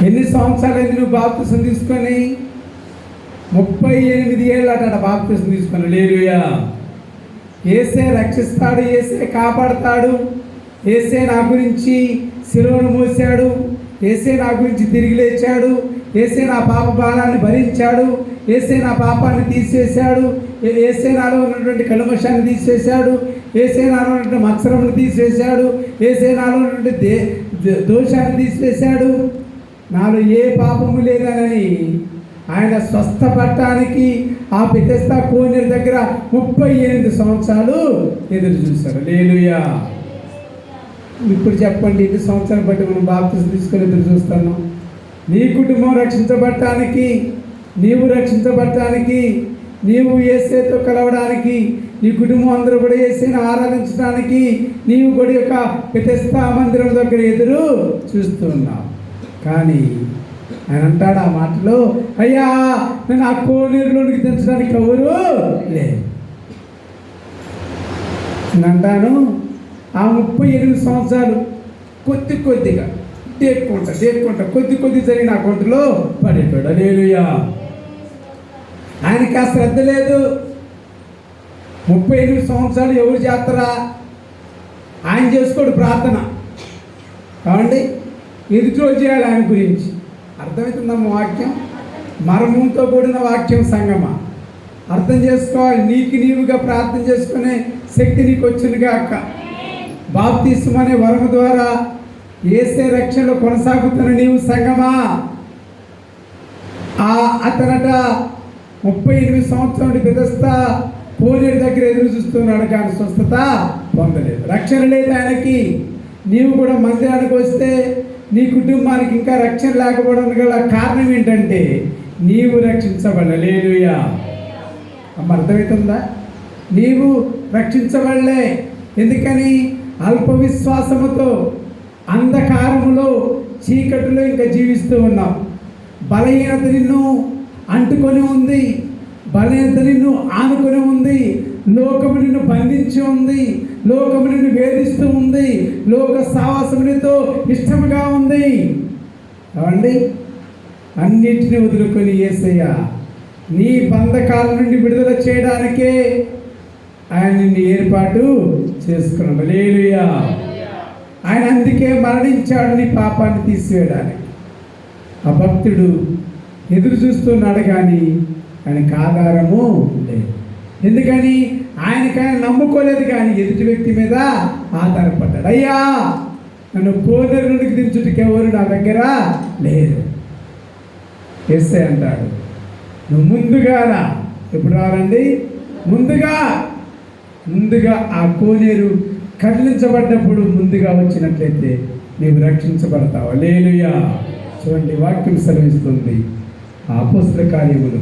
ఎన్ని సంవత్సరాలు అయింది నువ్వు బాప్తిసం తీసుకొని? 38 ఏళ్ళు అట బాప్తిసం తీసుకొని. హల్లెలూయా. యేసే రక్షిస్తాడు, యేసే కాపాడుతాడు, యేసే నా గురించి శిలువను మోసాడు, యేసే నా గురించి తిరిగి లేచాడు, యేసే నా పాప భారాన్ని భరించాడు, యేసే నా పాపాన్ని తీసేశాడు, యేసే నాలో ఉన్నటువంటి కల్మషాన్ని తీసేశాడు, యేసే నాలో ఉన్నటువంటి మత్సరమును తీసేశాడు, యేసే నాలో ఉన్నటువంటి దోషాన్ని తీసేశాడు, నాలో ఏ పాపము లేదనని ఆయన స్వస్థపడటానికి ఆ బెతెస్దా కోనేరు దగ్గర 38 సంవత్సరాలు ఎదురు చూశారు. హల్లెలూయా. ఇప్పుడు చెప్పండి, ఎన్ని సంవత్సరాలు బట్టి మనం బాప్తిసం తీసుకొని ఎదురు చూస్తున్నాం? నీ కుటుంబం రక్షించబడటానికి, నీవు రక్షించబడటానికి, నీవు యేసుతో కలవడానికి, నీ కుటుంబం అందరూ కూడా యేసుని ఆరాధించడానికి నీవు కూడా యొక్క బెతెస్దా మందిరం దగ్గర ఎదురు చూస్తున్నావు. కానీ ఆయన అంటాడు ఆ మాటలో, అయ్యా నేను ఆ కోనేరులోనికి దించడానికి ఎవరు లేదు. నేను అంటాను, ఆ 38 సంవత్సరాలు కొద్దిగా దేక్కుంటా కొద్ది జరిగిన ఆ కొంటలో పడిపోయాడు. హల్లెలూయా. ఆయనకి ఆ శ్రద్ధ లేదు. 38 సంవత్సరాలు ఎవరు చేస్తారా? ఆయన చేసుకోడు ప్రార్థన. కావండి, ఎదుటో చేయాలి ఆయన గురించి. అర్థమవుతుందమ్మ వాక్యం? మర్మంతో కూడిన వాక్యం సంగమా, అర్థం చేసుకోవాలి. నీవుగా ప్రార్థన చేసుకునే శక్తి నీకు వచ్చిందిగా అక్క. బాప్తిసం అనే వరము ద్వారా యేసే రక్షణలో కొనసాగుతున్న నీవు సంగమా, అతనట 38 సంవత్సరాల నుండి బెతెస్దా కోనేరు దగ్గర ఎదురు చూస్తున్నాడు, కానీ స్వస్థత పొందలేదు, రక్షణ లేదు ఆయనకి. నీవు కూడా మందిరానికి వస్తే నీ కుటుంబానికి ఇంకా రక్షణ లేకపోవడం గల కారణం ఏంటంటే నీవు రక్షించబడలే. హల్లెలూయా. అమ్మ అర్థమవుతుందా? నీవు రక్షించబడలే. ఎందుకని? అల్ప విశ్వాసముతో అంధకారములో చీకటిలో ఇంకా జీవిస్తూ ఉన్నావు. బలహీనత నిన్ను అంటుకొని ఉంది, బలహీనత నిన్ను ఆనుకొని ఉంది, లోకము నిన్ను బంధించి ఉంది, లోకము నిన్ను వేధిస్తూ ఉంది, లోక సావాసమునితో ఇష్టముగా ఉంది. అవండి, అన్నిటిని వదులుకొని యేసయ్య నీ బంధకాల నుండి విడుదల చేయడానికే ఆయన నిన్ను ఏర్పాటు చేసుకున్నాడు. హల్లెలూయా. ఆయన అందుకే మరణించాడు నీ పాపాన్ని తీసివేయడానికి. ఆ భక్తుడు ఎదురు చూస్తున్నాడు, కానీ ఆయనకు ఆధారము లేదు. ఎందుకని? ఆయన నమ్ముకోలేదు, కానీ ఎదుటి వ్యక్తి మీద ఆధారపడ్డాడు. అయ్యా నన్ను కోనేరు నుండి దించుటకి ఎవరు నా దగ్గర లేదు. యేసే అంటాడు, నువ్వు ముందుగా రా. ఎప్పుడు రావాలండి? ముందుగా ఆ కోనేరు కదిలించబడ్డప్పుడు ముందుగా వచ్చినట్లయితే నీవు రక్షించబడతావు. హల్లెలూయా. చూడండి, వాక్యం సెలవిస్తుంది. ఆ అపోస్తల కార్యములు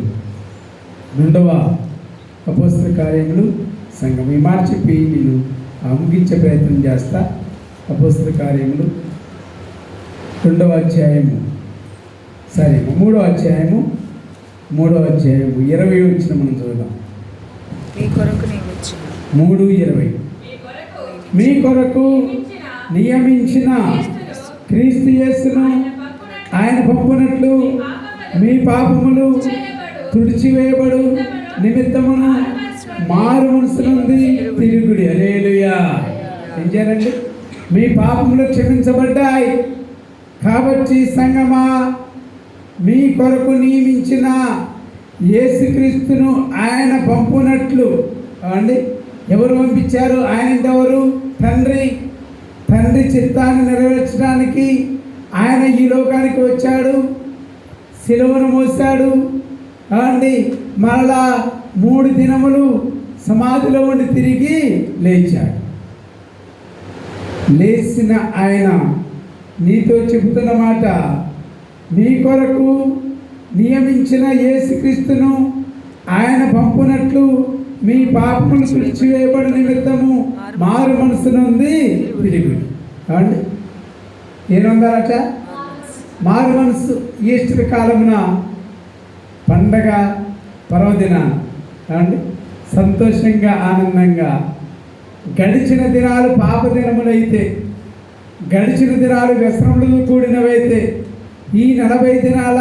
2వ అపోస్తల కార్యములు సంఘం. ఈ మాట చెప్పి నేను ముగించే ప్రయత్నం చేస్తా. అపోస్తల కార్యములు 2వ అధ్యాయము, 3వ అధ్యాయము 20 వచ్చిన మనం చూద్దాం. 3:20 మీ కొరకు నియమించిన క్రీస్తు యేసును ఆయన పంపునట్లు మీ పాపములు తుడిచివేయబడు నిమిత్తమును మారు మనసు నుండి తిరుగుడి. హల్లెలూయా. ఏం చేయాలండి? మీ పాపములు క్షమించబడ్డాయి కాబట్టి సంగమా, మీ కొరకు నియమించిన యేసుక్రీస్తును ఆయన పంపునట్లు అండి. ఎవరు పంపించారు? ఆయన ఎవరు? తండ్రి. తండ్రి చిత్తాన్ని నెరవేర్చడానికి ఆయన ఈ లోకానికి వచ్చాడు, శిలువను మోసాడు అండి. మరలా 3 దినములు సమాధిలో ఉండి తిరిగి లేచాడు. లేచిన ఆయన నీతో చెబుతున్న మాట, మీ కొరకు నియమించిన యేసుక్రీస్తును ఆయన పంపునట్లు మీ పాపములు తుడిచివేయబడి నిమిత్తము మారు మనసు నుండి తిరిగి అండి. ఏమందారట? మారు మనసు. ఈస్టర్ కాలమున పండగ పర్వదినాన అండి సంతోషంగా ఆనందంగా గడిచిన దినాలు పాప దినములైతే, గడిచిన దినాలు వ్యసనములతో కూడినవైతే, ఈ 40 దినాల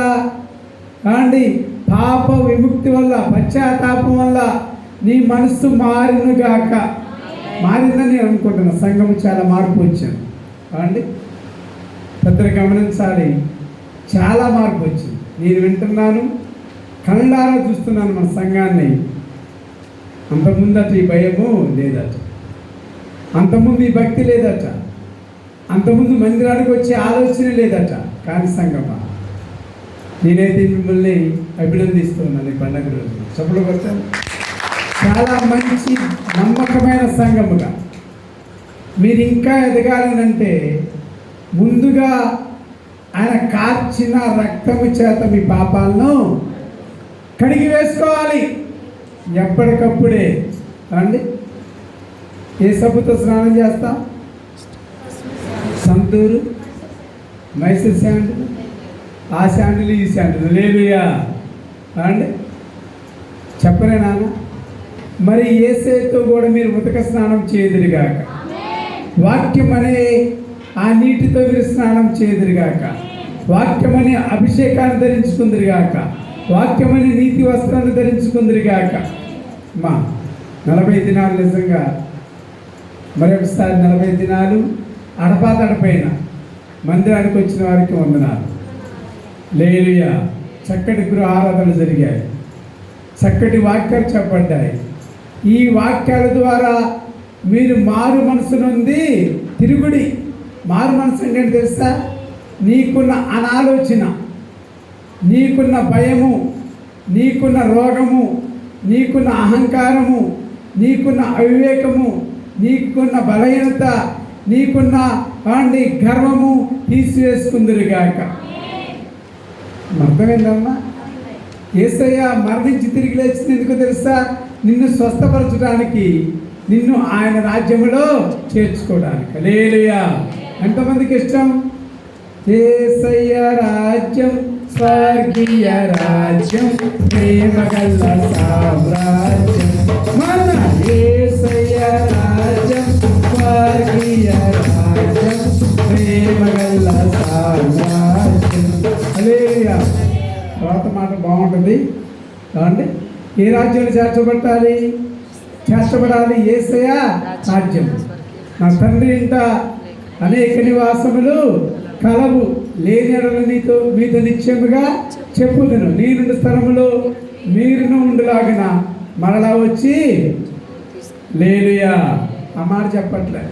అండి పాప విముక్తి వల్ల, పశ్చాత్తాపం వల్ల నీ మనస్సు మారినగాక. మారిందని నేను అనుకుంటున్నా. సంఘం చాలా మార్పు వచ్చాను అండి. పెద్దలు గమనించాలి, చాలా మార్పు వచ్చింది. నేను వింటున్నాను, కళ్ళారా చూస్తున్నాను మన సంఘాన్ని. అంతకుముందట ఈ భయము లేదట, అంతకుముందు ఈ భక్తి లేదట, అంతకుముందు మందిరానికి వచ్చే ఆలోచన లేదట. కానీ సంగమా, నేనైతే మిమ్మల్ని అభినందిస్తున్నాను ఈ పండుగ రోజు. చెప్పులు కొట్టాను. చాలా మంచి నమ్మకమైన సంఘముగా మీరు ఇంకా ఎదగాలనంటే ముందుగా ఆయన కార్చిన రక్తము చేత మీ పాపాలను కడిగి వేసుకోవాలి ఎప్పటికప్పుడే అండి. ఏ సబ్బుతో స్నానం చేస్తాం? సంతూరు, మైసూర్ శాండిల్, ఆ శాండిల్ ఈ శాండిల్. హల్లెలూయా అండి. చెప్పలే నాన్న. మరి యేసుతో కూడా మీరు ఉతక స్నానం చేదురుగాక. వాక్యం అనే ఆ నీటితో మీరు స్నానం చేదురుగాక. వాక్యం అనే అభిషేకాన్ని ధరించుకుందరుగాక. వాక్యం అనే నీతి వస్త్రాన్ని ధరించుకుందరుగాక. మా 40 దినాలు నిజంగా మరొకసారి 40 దినాలు అడపాదడపైన మందిరానికి వచ్చిన వారికి వందనాలు. హల్లెలూయా. చక్కటి గృహ ఆరాధనలు జరిగాయి, చక్కటి వాక్యాలు చెప్పబడ్డాయి. ఈ వాక్యాల ద్వారా మీరు మారు మనసు నుండి తిరుగుడి. మారు మనసు ఏంటంటే తెలుసా? నీకున్న అనాలోచన, నీకున్న భయము, నీకున్న రోగము, నీకున్న అహంకారము, నీకున్న అవివేకము, నీకున్న బలహీనత, నీకున్న గర్వము తీసివేసుకుందురుగాక. అర్థమైందమ్మా? యేసయ్య మరణించి తిరిగి లేచింది ఎందుకు తెలుసా? నిన్ను స్వస్థపరచడానికి, నిన్ను ఆయన రాజ్యములో చేర్చుకోవడానికి. హల్లెలూయా. ఎంతమందికి ఇష్టం? యేసయ్య రాజ్యం స్వర్గీయ రాజ్యం, ప్రేమగల సామ్రాజ్యం. మన యేసయ్య రాజ్యం స్వర్గీయ రాజ్యం, ప్రేమగల సామ్రాజ్యం. హల్లెలూయా. తర్వాత మాట బాగుంటుంది అంటే ఏ రాజ్యాన్ని చేర్చబడాలి? యేసయ్య రాజ్యం. నా తండ్రి ఇంట అనేక నివాసములు కలవు, లేని ఎడల మీతో నిశ్చయముగా చెప్పుదును. నేనుండు స్థలములో మీరును ఉండులాగిన మరలా వచ్చి. హల్లెలూయా. ఆ మాట చెప్పట్లే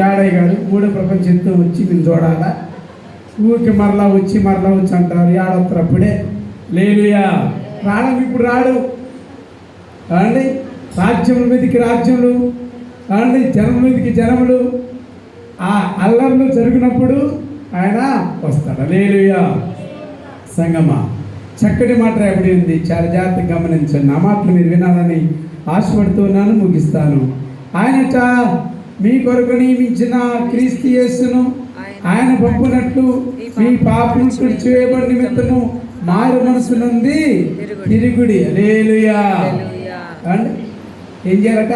యాడయ్య గారు. 3వ ప్రపంచ యుద్ధం వచ్చి మీరు చూడాలా? ఊరికి మరలా వచ్చి అంటారు. ఏడొత్తరప్పుడే. హల్లెలూయా. రావడం ఇప్పుడు రాడు అండి. రాజ్యముల మీదకి రాజ్యములు అండి, జనముల మీదకి జనములు. ఆ అల్లర్లు జరిగినప్పుడు ఆయన వస్తాడు. హల్లెలూయా. సంగమా, చక్కటి మాట రాయబడి ఉంది, చాలా జాగ్రత్తగా గమనించండి. నా మాటలు మీరు వినాలని ఆశపడుతున్నాను. ముగిస్తాను. ఆయనట మీ కొరకు నియమించిన క్రీస్తు యేసును ఆయన పంపునట్లు మీ పాపం తుడిచివేయబడి నిమిత్తము మారు మనసు నుండి తిరుగుడి. హల్లెలూయా. అండి ఏం చేయాలట?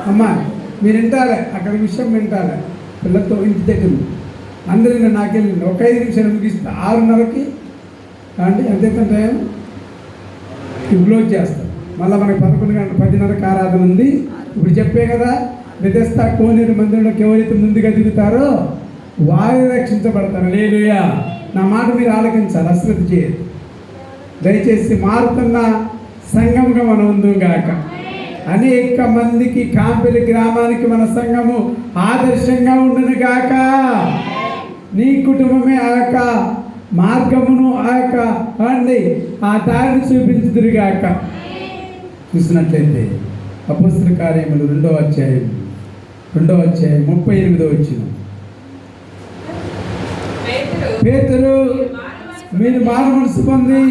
అమ్మా మీరు వింటాలే, అక్కడ విషయం వింటాలే. పిల్లతో ఇంటి దగ్గర అందరూ నాకెళ్ళింది. ఒక 5 నిమిషాలు ముగిస్తే 6:30కి అంటే ఎంత టైం క్లోజ్ చేస్తాం. మళ్ళీ మనకి 11 గంటల 10:30కి ఆరాధన ఉంది. ఇప్పుడు చెప్పే కదా, బెతెస్దా కోనేరు మందిరంలోకి ఎవరైతే ముందుగా దిగుతారో వారు రక్షించబడతారు. హల్లెలూయా. నా మాట మీరు ఆలకించాలి, అశ్రద్ధ చేయదు. దయచేసి మారుతున్న సంఘంగా మనం ఉందుగాక. అనేక మందికి కాంపెలి గ్రామానికి మన సంఘము ఆదర్శంగా ఉండును గాక. నీ కుటుంబమే ఆ యొక్క మార్గమును ఆ యొక్క ఆ దారిని చూపించుదురుగాక. చూసినట్లయితే అపోస్తల కార్యములు 2వ అధ్యాయం 38వ వచనం. పేతురు మీరు మారు మనసు పొంది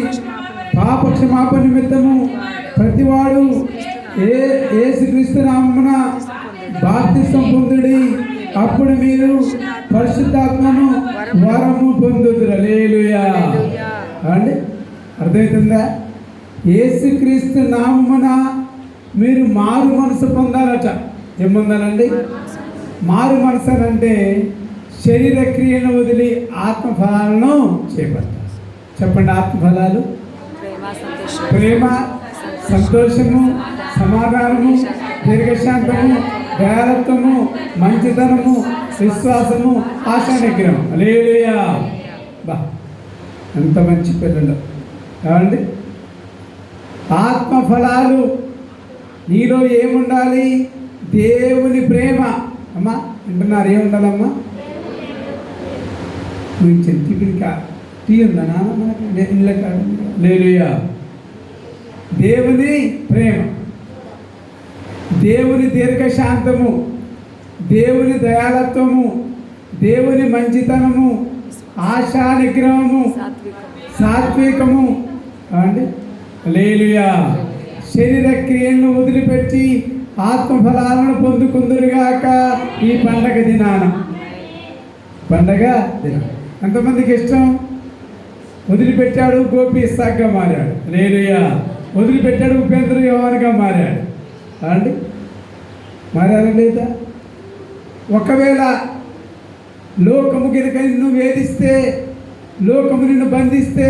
పాప క్షమాపణ నిమిత్తము ప్రతివాడు యేసుక్రీస్తు నామమున బాప్తిసం పొందుడి, అప్పుడు మీరు పరిశుద్ధాత్మను వరము పొందుదురు. హల్లెలూయా. అండి అర్థమవుతుందా? యేసుక్రీస్తు నామమున మీరు మారు మనసు పొందాలట. ఏం పొందాలండి? మారు మనసు అంటే శరీర క్రియను వదిలి ఆత్మఫలాలను చేపట్టాలి. చెప్పండి, ఆత్మఫలాలు ప్రేమ, సంతోషము, సమాధానము, దీర్ఘశాంతము, దయాలత్వము, మంచితనము, విశ్వాసము, ఆశా నిగ్రహం. హల్లెలూయా. బా ఎంత మంచి పిల్లలు కావండి. ఆత్మఫలాలు నీలో ఏముండాలి? దేవుని ప్రేమ. అమ్మా వింటున్నారు? ఏముండాలమ్మా? టిఫిన్కా టీ ఉందా నాన్న? ఇళ్ళ కాదు. హల్లెలూయా. దేవుని ప్రేమ, దేవుని దీర్ఘశాంతము, దేవుని దయాలత్వము, దేవుని మంచితనము, ఆశా నిగ్రహము, సాత్వికము అండి. హల్లెలూయా. శరీర క్రియలను వదిలిపెట్టి ఆత్మఫలాలను పొందుకుందురుగాక ఈ పండగ దినాన. పండగ దినం ఎంతమందికి ఇష్టం? వదిలిపెట్టాడు గోపి ఇస్సాక్గా మారాడు. హల్లెలూయా. వదిలిపెట్టాడు ఉపేంద్ర యోహానుగా మారాడు. అండి మారారా లేదా? ఒకవేళ లోకము గినక నిన్ను వేధిస్తే, లోకము నిన్ను బంధిస్తే,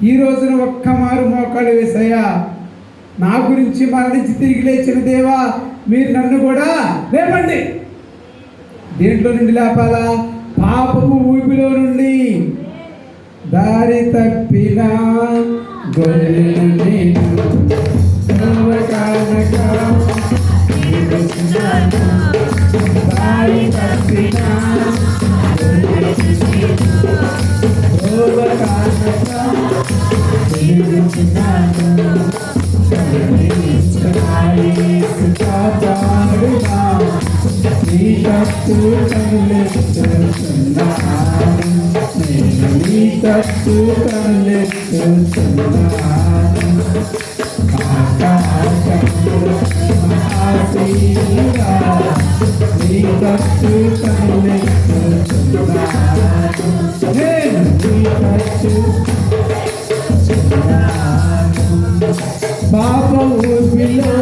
ఈ రోజున ఒక్క మారు మోకాళ్ళు వేసయ్యా, నా గురించి మరణించి తిరిగి లేచిన దేవా, మీరు నన్ను కూడా లేపండి. దేంట్లో నుండి లేపాలా? పాపపు ఊపిలో నుండి. దారి తప్పిన గొర్రెను దారి తప్పిన పాప ఊపిలో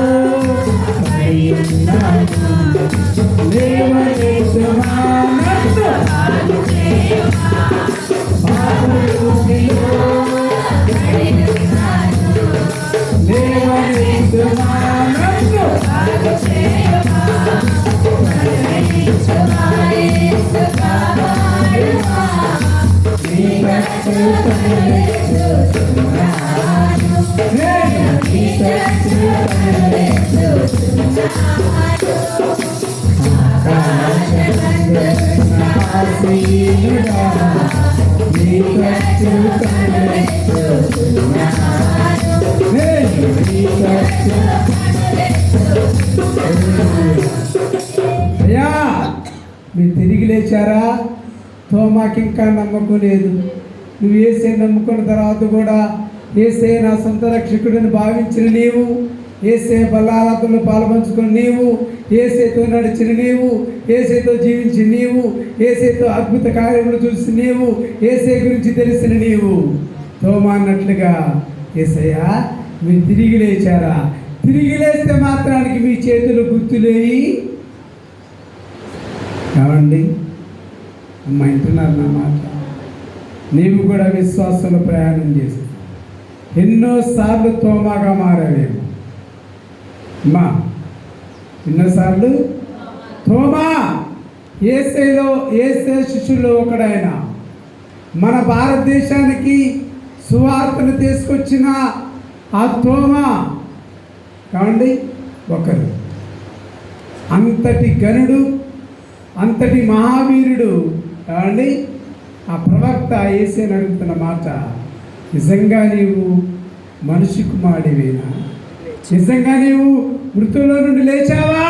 అయ్యా మీరు తిరిగి లేచారా? తోమాకి ఇంకా నమ్మకం లేదు. నువ్వు యేసే నమ్ముకున్న తర్వాత కూడా యేసే నా సొంత రక్షకుడిని భావించిన నీవు, యేసే బల్లారాధనలో పాల్పంచుకుని నీవు, యేసేతో నడిచిన నీవు, యేసేతో జీవించిన నీవు, యేసేతో అద్భుత కార్యములు చూసి నీవు, యేసే గురించి తెలిసిన నీవు తోమా అన్నట్లుగా యేసయ్యా మీరు తిరిగి లేచారా? తిరిగి లేస్తే మాత్రానికి మీ చేతులు గుర్తులేయి కావండి. అమ్మ వింటున్నారు నా మాట? నీవు కూడా విశ్వాసంలో ప్రయాణం చేస్తావు. ఎన్నోసార్లు తోమాగా మారావేమో అమ్మా, ఎన్నోసార్లు తోమా యేసే శిష్యుల్లో ఒకడైన మన భారతదేశానికి సువార్తను తీసుకొచ్చిన ఆ తోమా కావండి ఒకరు. అంతటి గనుడు, అంతటి మహావీరుడు కావండి ఆ ప్రవక్త యేసేని అడుగుతున్న మాట, నిజంగా నీవు మనిషి కుమారుడివేనా? నిజంగా నీవు మృతుల్లో నుండి లేచావా?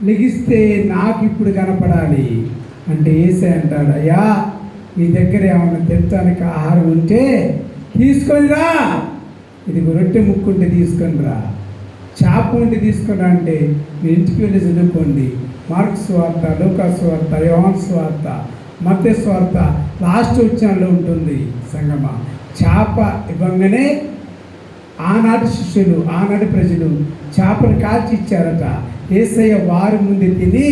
లెగిస్తే నాకు ఇప్పుడు కనపడాలి అంటే యేసే అంటాడు, అయ్యా నీ దగ్గర ఏమైనా తినడానికి ఆహారం ఉంటే తీసుకొని రా. ఇది రొట్టె ముక్కుంటే తీసుకొని రా, చేప ఉంటే తీసుకొని అంటే మీ ఇంటికి వెళ్ళి చదువుకోండి. మార్క్స్ వార్త, లూకాస్ వార్త, యోహాను వార్త, మత్తయి వార్త లాస్ట్ వచ్చాలో ఉంటుంది. సంగమ చేప ఇవ్వగానే ఆనాటి శిష్యులు, ఆనాటి ప్రజలు చేపలు కాల్చి ఇచ్చారట. యేసయ్య వారి ముందు తిని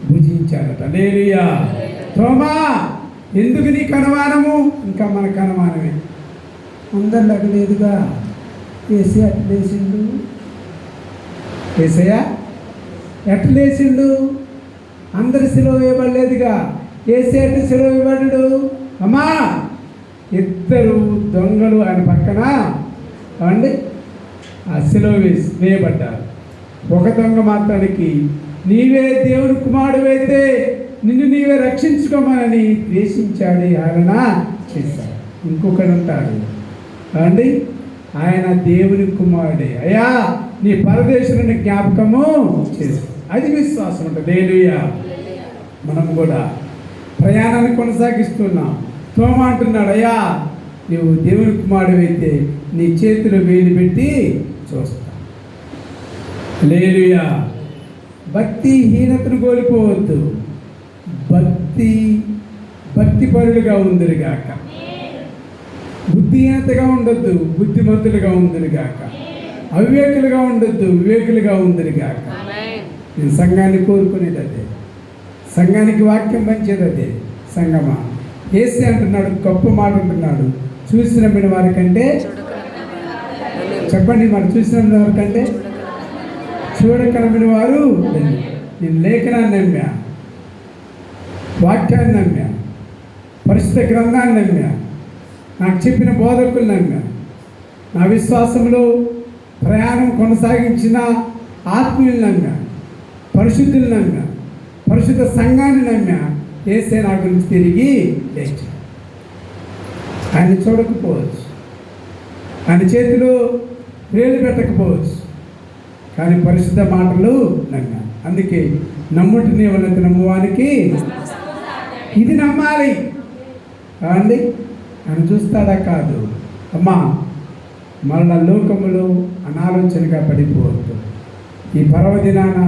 భుజించారట. హల్లెలూయా. తోమా, ఎందుకు నీకు అనుమానము? ఇంకా మనకు అనుమానమే. అందరు లగలేదుగా, యేసయ్య అట్లేసిండు. యేసయ్య ఎట్లేసిండు? అందరు సిలువ వేయబడలేదుగా, యేసయ్య ఎట్లా సిలువ వేయబడ్డాడు? అమ్మా, ఇద్దరు దొంగలు ఆయన పక్కన అండి ఆ సిలువ వేయబడ్డారు. ఒక దొంగ మాత్రానికి నీవే దేవుని కుమారుడైతే నిన్ను నీవే రక్షించుకోమని ద్వేషించాడు, ఆయన చేశాడు. ఇంకొకడు ఉంటాడు అండి, ఆయన దేవుని కుమారుడే, అయ్యా నీ పరదేశుని జ్ఞాపకము చేస్తాడు. అది విశ్వాసం ఉంటుంది. హల్లెలూయా. మనం కూడా ప్రయాణాన్ని కొనసాగిస్తున్నాం. తోమా అంటున్నాడు, అయ్యా నువ్వు దేవుని కుమారుడైతే నీ చేతిలో వేలు పెట్టి చూస్తా. హల్లెలూయా. భక్తిహీనతను కోల్పోవద్దు. భక్తిపరులుగా ఉందిరుగాక. బుద్ధిహీనతగా ఉండొద్దు, బుద్ధిమంతులుగా ఉందిరుగాక. అవివేకులుగా ఉండొద్దు, వివేకులుగా ఉందిరుగాక. నేను సంఘాన్ని కోరుకునేది అదే, సంఘానికి వాక్యం పంచేది అదే. సంగమా, యేసే అంటున్నాడు, గొప్ప మాట అంటున్నాడు, చూసిన మిన వారి కంటే చెప్పండి, మరి చూసిన వారి కంటే చూడకనమిన వారు. నేను లేఖనాన్ని నమ్మా, వాక్యాన్ని నమ్మా, పరిశుద్ధ గ్రంథాన్ని నమ్మా, నాకు చెప్పిన బోధకులు నమ్మా, నా విశ్వాసంలో ప్రయాణం కొనసాగించిన ఆత్మీయులు నమ్మా, పరిశుద్ధులు నమ్మా, పరిశుద్ధ సంఘాన్ని నమ్మా. యేసే నా గురించి తిరిగి లేచి. ఆయన చూడకపోవచ్చు, ఆయన చేతిలో వేలు పెట్టకపోవచ్చు, కానీ పరిశుద్ధ మాటలు నమ్మా. అందుకే నమ్ముటిని ఉన్నది నమ్మువానికి ఇది నమ్మాలి అండి. ఆయన చూస్తాడా? కాదు. అమ్మా, మరణ లోకములో అనాలోచనగా పడిపోవద్దు. ఈ పర్వదినాన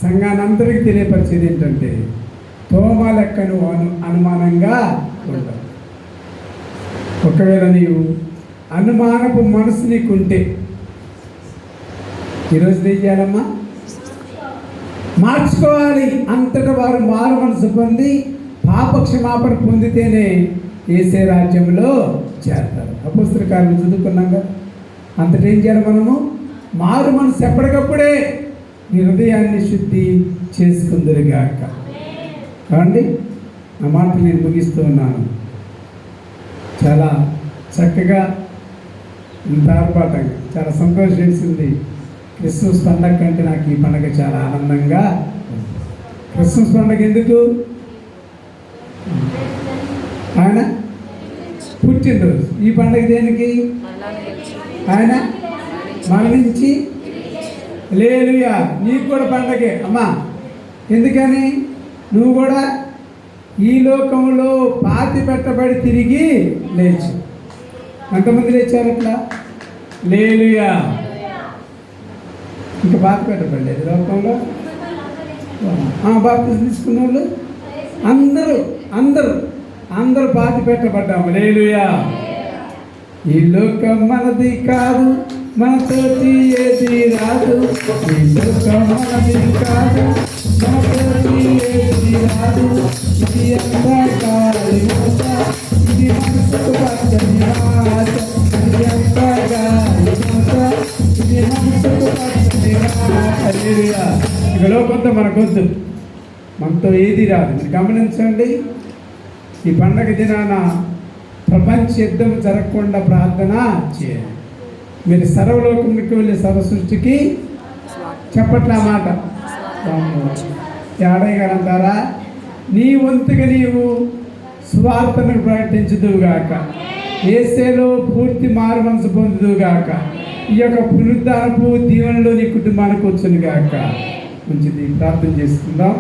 సంఘాన్ని అందరికీ తెలియపరిచేది ఏంటంటే, తోమా లెక్కను అనుమానంగా ఉండవు. ఒకవేళ నీవు అనుమానపు మనసు నీకుంటే ఈరోజు ఏం చేయాలమ్మా? మార్చుకోవాలి. అంతటా వారు మారు మనసు పొంది పాపక్షమాపణ పొందితేనే యేసే రాజ్యంలో చేరతారు. అపోస్తల కార్యాలు చదువుకున్నాం కదా. అంతటా ఏం చేయాలి? మనము మారు మనసు ఎప్పటికప్పుడే నీ హృదయాన్ని శుద్ధి చేసుకుందరుగాక. కావండి, నా మాట నేను ముగిస్తూ ఉన్నాను. చాలా చక్కగా, ఇంత ఆర్భాటంగా, చాలా సంతోషం వేసింది. క్రిస్మస్ పండగ కంటే నాకు ఈ పండగ చాలా ఆనందంగా. క్రిస్మస్ పండగ ఎందుకు? ఆయన పుట్టినరోజు. ఈ పండగ దేనికి? ఆయన మరణించి హల్లెలూయా. నీకు కూడా పండగే అమ్మా. ఎందుకని? నువ్వు కూడా ఈ లోకంలో పాతి పెట్టబడి తిరిగి లేచు. ఎంతమంది లేచారు అట్లా? హల్లెలూయా. ఇంకా పాతి పెట్టబడలేదు లోకంలో. బాప్తిజం తీసుకున్న వాళ్ళు అందరూ పాతి పెట్టబడ్డాము. హల్లెలూయా. ఈ లోకం మనది కాదు, మనతోటి ఏది రాదు. ఈ లోకం మనది కాదు, మనతోటి ఏది రాదు. ఇది అంతా హల్లెలూయా. ఇక లోకంతో మనకొద్దు, మనతో ఏది రాదు. మీరు గమనించండి, ఈ పండగ దినాన ప్రపంచ యుద్ధం జరగకుండా ప్రార్థన చేయాలి. మీరు సర్వలోకంకి వెళ్ళి సర్వ సృష్టికి చెప్పట్లే ఆ మాట. యాడయ్య గారు అంటారా, నీ వంతుగా నీవు సువార్తను ప్రకటించుదువుగాక, యేసేలో పూర్తి మారు మనసు పొందుదువుగాక, ఈ యొక్క పునరుద్ధానపు దీవెనలో నీ కుటుంబానికి వచ్చునుగాక. మంచిది, ప్రార్థన చేసుకుందాం.